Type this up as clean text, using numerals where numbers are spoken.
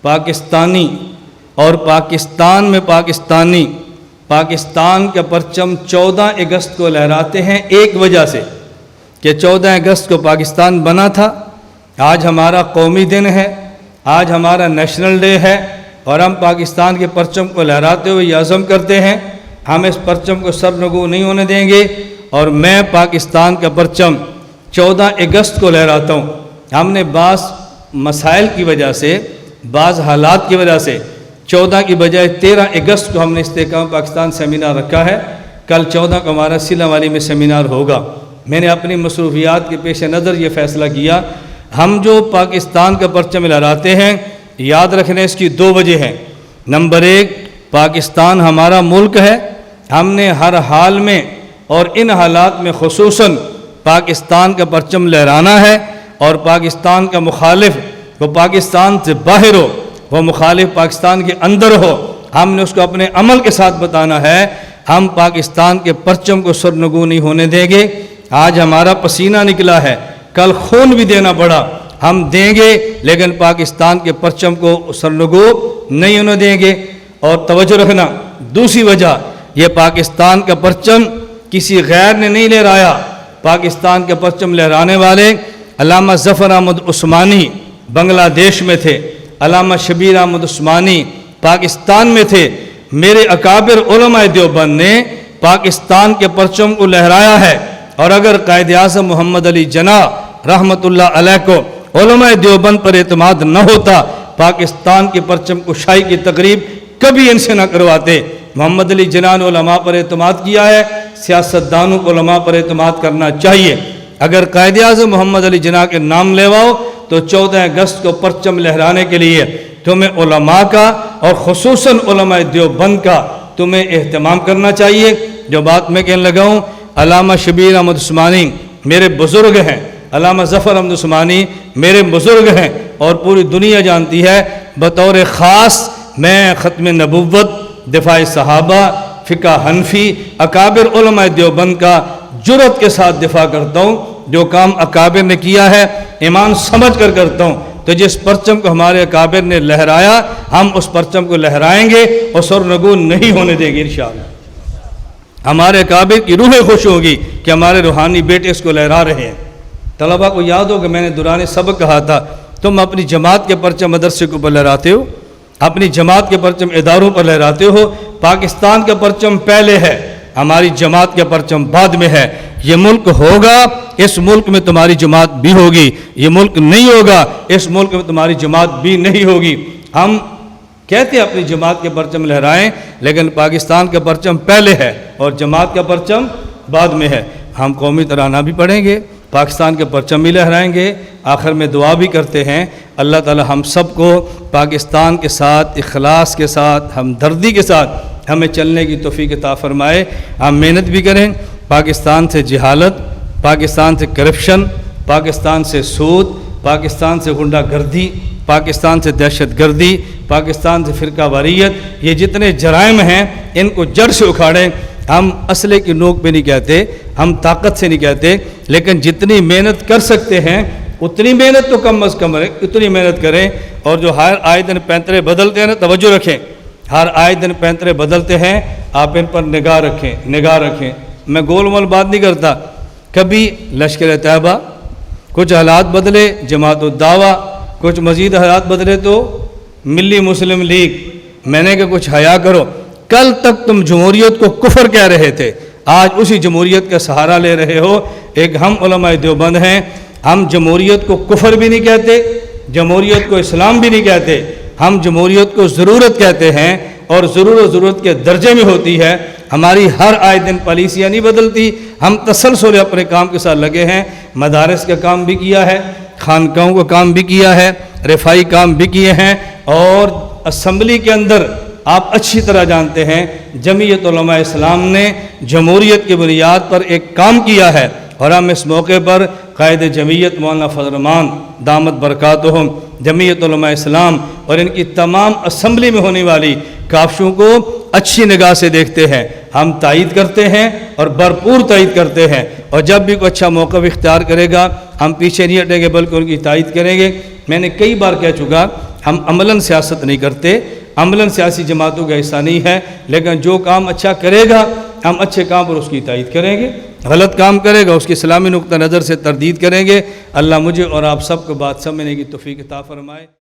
پاکستانی اور پاکستان میں پاکستانی پاکستان کا پرچم 14 اگست کو لہراتے ہیں ایک وجہ سے کہ 14 اگست کو پاکستان بنا تھا، آج ہمارا قومی دن ہے، آج ہمارا نیشنل ڈے ہے، اور ہم پاکستان کے پرچم کو لہراتے ہوئے یہ عزم کرتے ہیں ہم اس پرچم کو سرنگو نہیں ہونے دیں گے، اور میں پاکستان کا پرچم 14 اگست کو لہراتا ہوں۔ ہم نے بعض مسائل کی وجہ سے، بعض حالات کی وجہ سے 14 کی بجائے 13 اگست کو ہم نے استحکام پاکستان سیمینار رکھا ہے۔ کل 14 کو ہمارا سیلا والی میں سیمینار ہوگا۔ میں نے اپنی مصروفیات کے پیش نظر یہ فیصلہ کیا، ہم جو پاکستان کا پرچم لہراتے ہیں، یاد رکھنے اس کی 2 وجہ ہیں۔ نمبر 1، پاکستان ہمارا ملک ہے، ہم نے ہر حال میں اور ان حالات میں خصوصاً پاکستان کا پرچم لہرانا ہے، اور پاکستان کا مخالف وہ پاکستان سے باہر ہو، وہ مخالف پاکستان کے اندر ہو، ہم نے اس کو اپنے عمل کے ساتھ بتانا ہے۔ ہم پاکستان کے پرچم کو سرنگو نہیں ہونے دیں گے۔ آج ہمارا پسینہ نکلا ہے، کل خون بھی دینا پڑا، ہم دیں گے، لیکن پاکستان کے پرچم کو سرنگو نہیں ہونے دیں گے۔ اور توجہ رکھنا، دوسری وجہ، یہ پاکستان کا پرچم کسی غیر نے نہیں لہرایا۔ پاکستان کے پرچم لہرانے والے علامہ ظفر احمد عثمانی بنگلہ دیش میں تھے، علامہ شبیر احمد عثمانی پاکستان میں تھے۔ میرے اکابر علماء دیوبند نے پاکستان کے پرچم کو لہرایا ہے، اور اگر قائد اعظم محمد علی جناح رحمۃ اللہ علیہ کو علماء دیوبند پر اعتماد نہ ہوتا، پاکستان کے پرچم کشائی کی تقریب کبھی ان سے نہ کرواتے۔ محمد علی جناح نے علماء پر اعتماد کیا ہے، سیاستدانوں کو علماء پر اعتماد کرنا چاہیے۔ اگر قائد اعظم محمد علی جناح کے نام لیواؤ تو 14 اگست کو پرچم لہرانے کے لیے تمہیں علماء کا اور خصوصاً علماء دیوبند کا تمہیں اہتمام کرنا چاہیے۔ جو بات میں کہنے لگا ہوں، علامہ شبیر احمد عثمانی میرے بزرگ ہیں، علامہ ظفر احمد عثمانی میرے بزرگ ہیں، اور پوری دنیا جانتی ہے بطور خاص میں ختم نبوت، دفاع صحابہ، فقہ حنفی، اکابر علماء دیوبند کا جرأت کے ساتھ دفاع کرتا ہوں۔ جو کام اکابر نے کیا ہے ایمان سمجھ کر کرتا ہوں۔ تو جس پرچم کو ہمارے اکابر نے لہرایا، ہم اس پرچم کو لہرائیں گے اور سرنگو نہیں ہونے دیں گے انشاءاللہ۔ ہمارے اکابر کی روح خوش ہوگی کہ ہمارے روحانی بیٹے اس کو لہرا رہے ہیں۔ طلبہ کو یاد ہو کہ میں نے دوران سبق کہا تھا، تم اپنی جماعت کے پرچم مدرسے کے اوپر لہراتے ہو، اپنی جماعت کے پرچم اداروں پر لہراتے ہو۔ پاکستان کا پرچم پہلے ہے، ہماری جماعت کا پرچم بعد میں ہے۔ یہ ملک ہوگا، اس ملک میں تمہاری جماعت بھی ہوگی، یہ ملک نہیں ہوگا، اس ملک میں تمہاری جماعت بھی نہیں ہوگی۔ ہم کہتے ہیں اپنی جماعت کے پرچم لہرائیں، لیکن پاکستان کا پرچم پہلے ہے اور جماعت کا پرچم بعد میں ہے۔ ہم قومی ترانہ بھی پڑھیں گے، پاکستان کے پرچم بھی لہرائیں گے، آخر میں دعا بھی کرتے ہیں اللہ تعالی ہم سب کو پاکستان کے ساتھ اخلاص کے ساتھ ہمدردی کے ساتھ ہمیں چلنے کی توفیق عطا فرمائے۔ ہم محنت بھی کریں، پاکستان سے جہالت، پاکستان سے کرپشن، پاکستان سے سود، پاکستان سے غنڈہ گردی، پاکستان سے دہشت گردی، پاکستان سے فرقہ واریت، یہ جتنے جرائم ہیں ان کو جڑ سے اکھاڑیں۔ ہم اسلحے کی نوک پہ نہیں کہتے، ہم طاقت سے نہیں کہتے، لیکن جتنی محنت کر سکتے ہیں اتنی محنت تو کم از کم اتنی محنت کریں۔ اور جو ہر آئے دن پینترے بدلتے ہیں نا، توجہ رکھیں، ہر آئے دن پینترے بدلتے ہیں، آپ ان پر نگاہ رکھیں۔ میں گول مول بات نہیں کرتا، کبھی لشکر طیبہ، کچھ حالات بدلے جماعت الدعوہ، کچھ مزید حالات بدلے تو ملی مسلم لیگ۔ میں نے کہا کچھ حیا کرو، کل تک تم جمہوریت کو کفر کہہ رہے تھے، آج اسی جمہوریت کا سہارا لے رہے ہو۔ ایک ہم علماء دیوبند ہیں، ہم جمہوریت کو کفر بھی نہیں کہتے، جمہوریت کو اسلام بھی نہیں کہتے، ہم جمہوریت کو ضرورت کہتے ہیں، اور ضرورت کے درجے میں ہوتی ہے۔ ہماری ہر آئے دن پالیسیاں نہیں بدلتی، ہم تسلسل اپنے کام کے ساتھ لگے ہیں۔ مدارس کا کام بھی کیا ہے، خانقاہوں کا کام بھی کیا ہے، رفائی کام بھی کیے ہیں، اور اسمبلی کے اندر آپ اچھی طرح جانتے ہیں جمعیت علماء اسلام نے جمہوریت کی بنیاد پر ایک کام کیا ہے، اور ہم اس موقع پر قائد جمعیت مولانا فضل الرحمان دامت برکاتہم، جمعیت علماء اسلام اور ان کی تمام اسمبلی میں ہونے والی کاوشوں کو اچھی نگاہ سے دیکھتے ہیں۔ ہم تائید کرتے ہیں اور بھرپور تائید کرتے ہیں، اور جب بھی کوئی اچھا موقع اختیار کرے گا ہم پیچھے نہیں ہٹیں گے بلکہ ان کی تائید کریں گے۔ میں نے کئی بار کہہ چکا ہم عملاً سیاست نہیں کرتے، عملاً سیاسی جماعتوں کا حصہ نہیں ہے، لیکن جو کام اچھا کرے گا ہم اچھے کام پر اس کی تائید کریں گے، غلط کام کرے گا اس کی اسلامی نقطہ نظر سے تردید کریں گے۔ اللہ مجھے اور آپ سب کو بات سمجھنے کی توفیق عطا فرمائے۔